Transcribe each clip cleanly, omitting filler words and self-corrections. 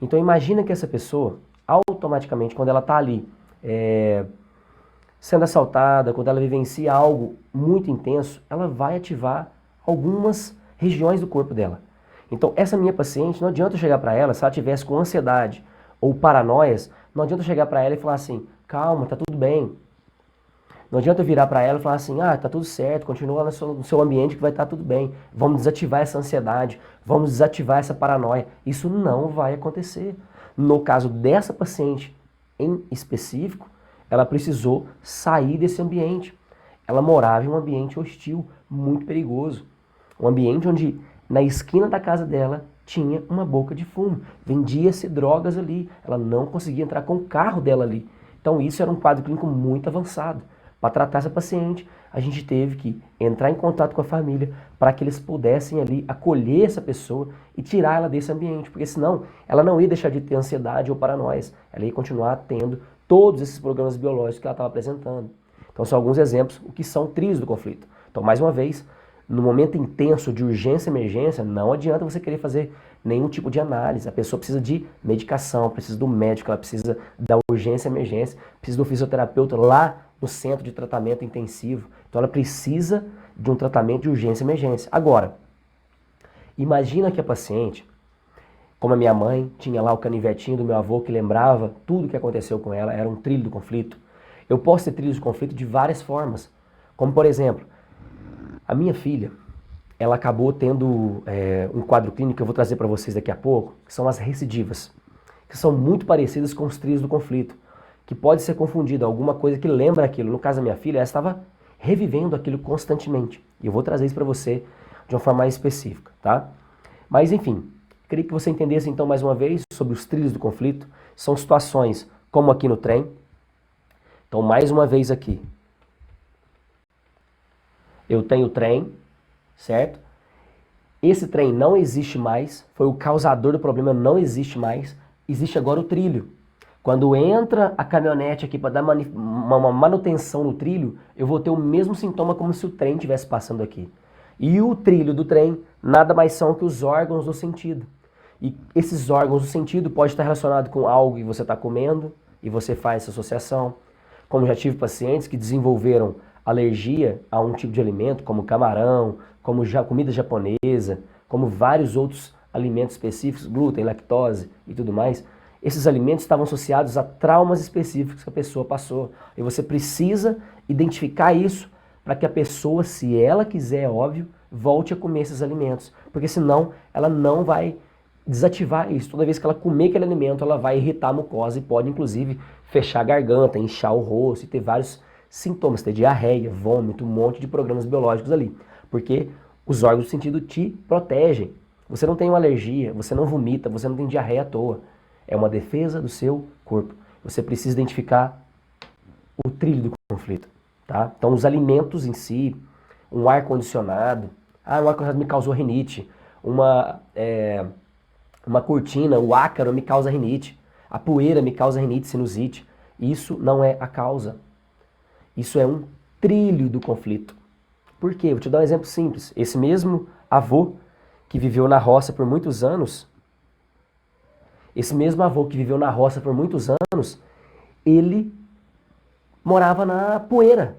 Então imagina que essa pessoa, automaticamente, quando ela está ali sendo assaltada, quando ela vivencia algo muito intenso, ela vai ativar algumas regiões do corpo dela. Então essa minha paciente, não adianta eu chegar para ela, se ela tivesse com ansiedade ou paranoias, não adianta eu chegar para ela e falar assim, calma, tá tudo bem. Não adianta eu virar para ela e falar assim, ah, tá tudo certo, continua no seu ambiente que vai estar tudo bem. Vamos desativar essa ansiedade, vamos desativar essa paranoia. Isso não vai acontecer. No caso dessa paciente em específico, ela precisou sair desse ambiente. Ela morava em um ambiente hostil, muito perigoso. Um ambiente onde na esquina da casa dela tinha uma boca de fumo. Vendia-se drogas ali. Ela não conseguia entrar com o carro dela ali. Então isso era um quadro clínico muito avançado. Para tratar essa paciente, a gente teve que entrar em contato com a família para que eles pudessem ali acolher essa pessoa e tirar ela desse ambiente, porque senão ela não ia deixar de ter ansiedade ou paranoias, ela ia continuar tendo todos esses programas biológicos que ela estava apresentando. Então são alguns exemplos, o que são trios do conflito. Então, mais uma vez, no momento intenso de urgência e emergência, não adianta você querer fazer nenhum tipo de análise. A pessoa precisa de medicação, precisa do médico, ela precisa da urgência e emergência, precisa do fisioterapeuta lá no centro de tratamento intensivo. Então ela precisa de um tratamento de urgência e emergência. Agora, imagina que a paciente, como a minha mãe, tinha lá o canivetinho do meu avô que lembrava tudo o que aconteceu com ela, era um trilho do conflito. Eu posso ter trilhos de conflito de várias formas. Como, por exemplo, a minha filha, ela acabou tendo um quadro clínico que eu vou trazer para vocês daqui a pouco, que são as recidivas, que são muito parecidas com os trilhos do conflito, que pode ser confundido, alguma coisa que lembra aquilo. No caso da minha filha, ela estava revivendo aquilo constantemente. E eu vou trazer isso para você de uma forma mais específica, tá? Mas, enfim, queria que você entendesse então mais uma vez sobre os trilhos do conflito. São situações como aqui no trem. Então, mais uma vez aqui. Eu tenho o trem, certo? Esse trem não existe mais, foi o causador do problema, não existe mais. Existe agora o trilho. Quando entra a caminhonete aqui para dar uma manutenção no trilho, eu vou ter o mesmo sintoma como se o trem estivesse passando aqui. E o trilho do trem nada mais são que os órgãos do sentido. E esses órgãos do sentido pode estar relacionado com algo que você está comendo e você faz essa associação. Como já tive pacientes que desenvolveram alergia a um tipo de alimento, como camarão, como comida japonesa, como vários outros alimentos específicos, glúten, lactose e tudo mais. Esses alimentos estavam associados a traumas específicos que a pessoa passou. E você precisa identificar isso para que a pessoa, se ela quiser, é óbvio, volte a comer esses alimentos. Porque senão ela não vai desativar isso. Toda vez que ela comer aquele alimento, ela vai irritar a mucosa e pode, inclusive, fechar a garganta, inchar o rosto e ter vários sintomas, ter diarreia, vômito, um monte de programas biológicos ali. Porque os órgãos do sentido te protegem. Você não tem uma alergia, você não vomita, você não tem diarreia à toa. É uma defesa do seu corpo. Você precisa identificar o trilho do conflito, tá? Então, os alimentos em si, um ar-condicionado, um ar-condicionado me causou rinite, uma cortina, o ácaro me causa rinite, a poeira me causa rinite, sinusite. Isso não é a causa. Isso é um trilho do conflito. Por quê? Vou te dar um exemplo simples. Esse mesmo avô que viveu na roça por muitos anos, ele morava na poeira.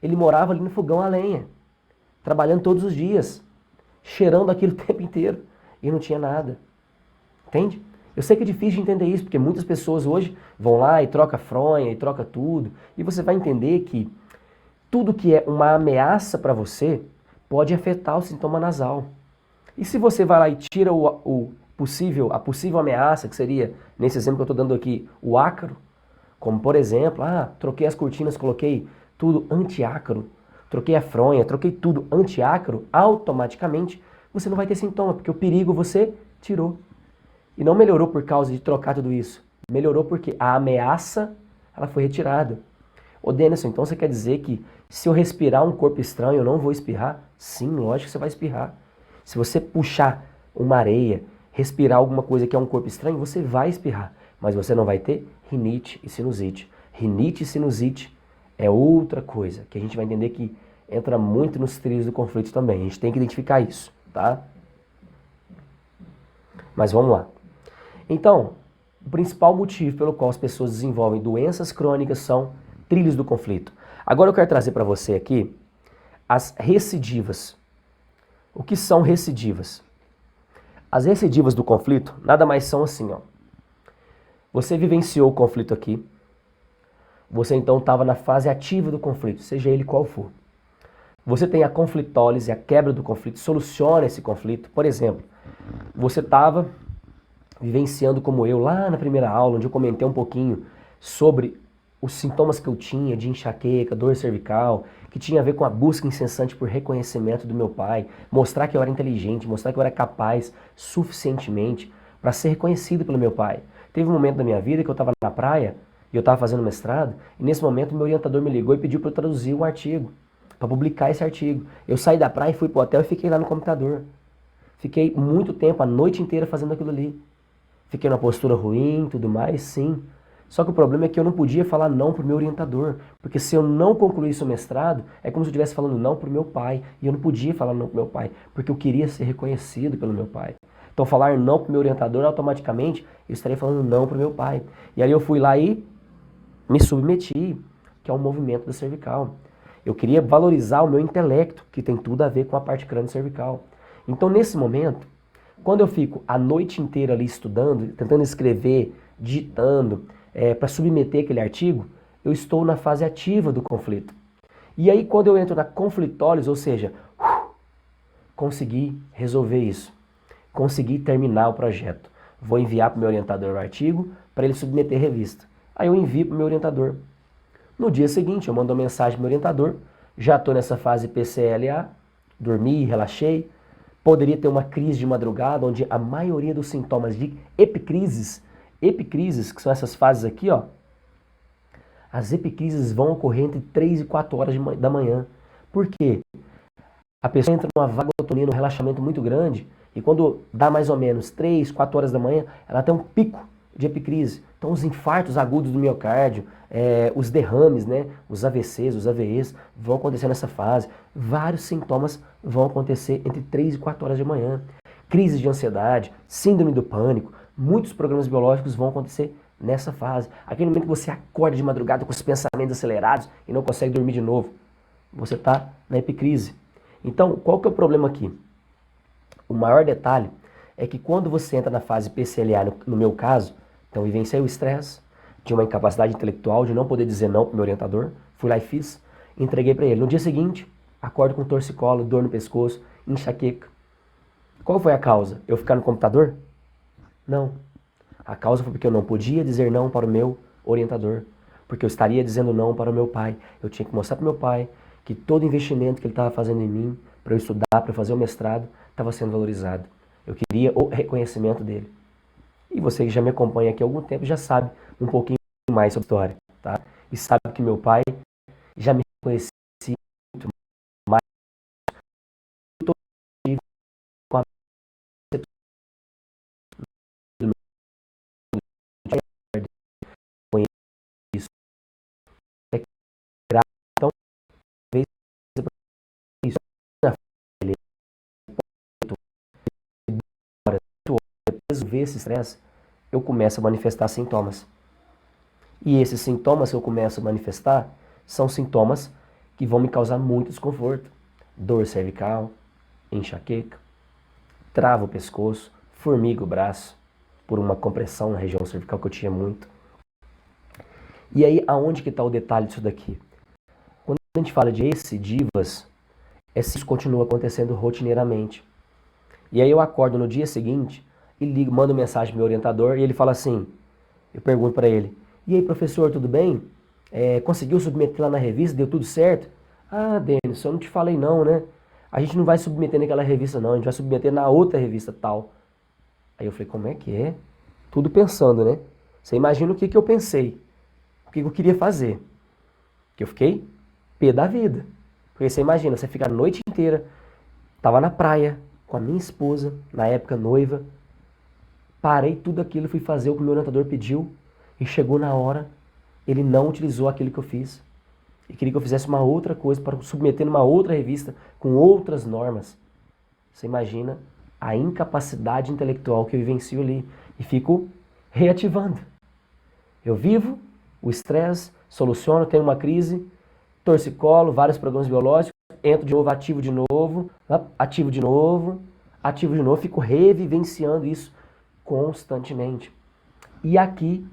Ele morava ali no fogão a lenha, trabalhando todos os dias, cheirando aquilo o tempo inteiro e não tinha nada. Entende? Eu sei que é difícil de entender isso, porque muitas pessoas hoje vão lá e troca fronha, e troca tudo, e você vai entender que tudo que é uma ameaça para você pode afetar o sintoma nasal. E se você vai lá e tira a possível ameaça, que seria, nesse exemplo que eu estou dando aqui, o ácaro, como por exemplo, troquei as cortinas, coloquei tudo anti-ácaro, troquei a fronha, troquei tudo anti-ácaro, automaticamente você não vai ter sintoma, porque o perigo você tirou. E não melhorou por causa de trocar tudo isso, melhorou porque a ameaça ela foi retirada. Ô Denison, então você quer dizer que se eu respirar um corpo estranho eu não vou espirrar? Sim, lógico que você vai espirrar. Se você puxar uma areia, respirar alguma coisa que é um corpo estranho, você vai espirrar. Mas você não vai ter rinite e sinusite. Rinite e sinusite é outra coisa, que a gente vai entender que entra muito nos trilhos do conflito também. A gente tem que identificar isso, tá? Mas vamos lá. Então, o principal motivo pelo qual as pessoas desenvolvem doenças crônicas são trilhos do conflito. Agora eu quero trazer para você aqui as recidivas. O que são recidivas? As recidivas do conflito nada mais são assim, ó. Você vivenciou o conflito aqui, você então estava na fase ativa do conflito, seja ele qual for. Você tem a conflitólise, a quebra do conflito, soluciona esse conflito. Por exemplo, você estava vivenciando como eu lá na primeira aula, onde eu comentei um pouquinho sobre os sintomas que eu tinha de enxaqueca, dor cervical, que tinha a ver com a busca incessante por reconhecimento do meu pai, mostrar que eu era inteligente, mostrar que eu era capaz suficientemente para ser reconhecido pelo meu pai. Teve um momento da minha vida que eu estava na praia e eu estava fazendo mestrado, e nesse momento meu orientador me ligou e pediu para eu traduzir o artigo, para publicar esse artigo. Eu saí da praia e fui pro hotel e fiquei lá no computador. Fiquei muito tempo, a noite inteira fazendo aquilo ali. Fiquei numa postura ruim, tudo mais, sim. Só que o problema é que eu não podia falar não pro meu orientador, porque se eu não concluísse o mestrado, é como se eu estivesse falando não pro meu pai, e eu não podia falar não pro meu pai, porque eu queria ser reconhecido pelo meu pai. Então falar não pro meu orientador, automaticamente, eu estaria falando não pro meu pai. E aí eu fui lá e me submeti, que é o movimento da cervical. Eu queria valorizar o meu intelecto, que tem tudo a ver com a parte crânio-cervical. Então, nesse momento, quando eu fico a noite inteira ali estudando, tentando escrever, digitando, para submeter aquele artigo, eu estou na fase ativa do conflito. E aí, quando eu entro na conflitólise, ou seja, consegui resolver isso, consegui terminar o projeto. Vou enviar para o meu orientador o artigo, para ele submeter a revista. Aí eu envio para o meu orientador. No dia seguinte, eu mando uma mensagem para o meu orientador, já estou nessa fase PCLA, dormi, relaxei, poderia ter uma crise de madrugada, onde a maioria dos sintomas de epicrises, que são essas fases aqui, ó, as epicrises vão ocorrer entre 3 e 4 horas da manhã. Por quê? A pessoa entra numa vagotonia, num relaxamento muito grande, e quando dá mais ou menos 3, 4 horas da manhã, ela tem um pico de epicrise. Então os infartos agudos do miocárdio, os derrames, né, os AVCs, os AVEs vão acontecer nessa fase. Vários sintomas vão acontecer entre 3 e 4 horas de manhã. Crise de ansiedade, síndrome do pânico, muitos programas biológicos vão acontecer nessa fase. Aquele momento que você acorda de madrugada com os pensamentos acelerados e não consegue dormir de novo. Você está na epicrise. Então, qual que é o problema aqui? O maior detalhe é que quando você entra na fase PCLA, no meu caso, então vivenciei o estresse, tinha uma incapacidade intelectual de não poder dizer não para o meu orientador, fui lá e fiz, entreguei para ele. No dia seguinte, acordo com torcicolo, dor no pescoço, enxaqueca. Qual foi a causa? Eu ficar no computador? Não. A causa foi porque eu não podia dizer não para o meu orientador, porque eu estaria dizendo não para o meu pai. Eu tinha que mostrar para o meu pai que todo investimento que ele estava fazendo em mim, para eu estudar, para fazer o mestrado, estava sendo valorizado. Eu queria o reconhecimento dele. E você que já me acompanha aqui há algum tempo já sabe um pouquinho mais sobre a história, tá? E sabe que meu pai já me reconhecia muito mais com a do meu pai, isso. É grato, então, talvez isso na família, depois de ver esse estresse, eu começo a manifestar sintomas. E esses sintomas que eu começo a manifestar são sintomas que vão me causar muito desconforto. Dor cervical, enxaqueca, trava o pescoço, formiga o braço, por uma compressão na região cervical que eu tinha muito. E aí, aonde que está o detalhe disso daqui? Quando a gente fala de recidivas, isso continua acontecendo rotineiramente. E aí eu acordo no dia seguinte e ligo, mando mensagem pro meu orientador e ele fala assim, eu pergunto para ele, e aí professor, tudo bem? Conseguiu submeter lá na revista, deu tudo certo? Ah, Denis, eu não te falei não, né? A gente não vai submeter naquela revista não, a gente vai submeter na outra revista tal. Aí eu falei, como é que é? Tudo pensando, né? Você imagina o que eu pensei, o que eu queria fazer. Que eu fiquei pé da vida. Porque você imagina, você fica a noite inteira, tava na praia com a minha esposa, na época noiva, parei tudo aquilo e fui fazer o que o meu orientador pediu e chegou na hora, ele não utilizou aquilo que eu fiz. E queria que eu fizesse uma outra coisa para submeter numa outra revista com outras normas. Você imagina a incapacidade intelectual que eu vivencio ali. E fico reativando. Eu vivo o estresse, soluciono, tenho uma crise, torcicolo, vários programas biológicos, entro de novo, ativo de novo, ativo de novo, ativo de novo, fico revivenciando isso constantemente. E aqui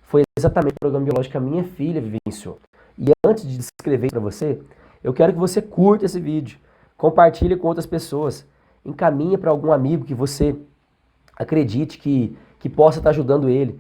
foi exatamente o programa biológico que a minha filha vivenciou. E antes de descrever para você, eu quero que você curta esse vídeo, compartilhe com outras pessoas, encaminhe para algum amigo que você acredite que possa estar ajudando ele.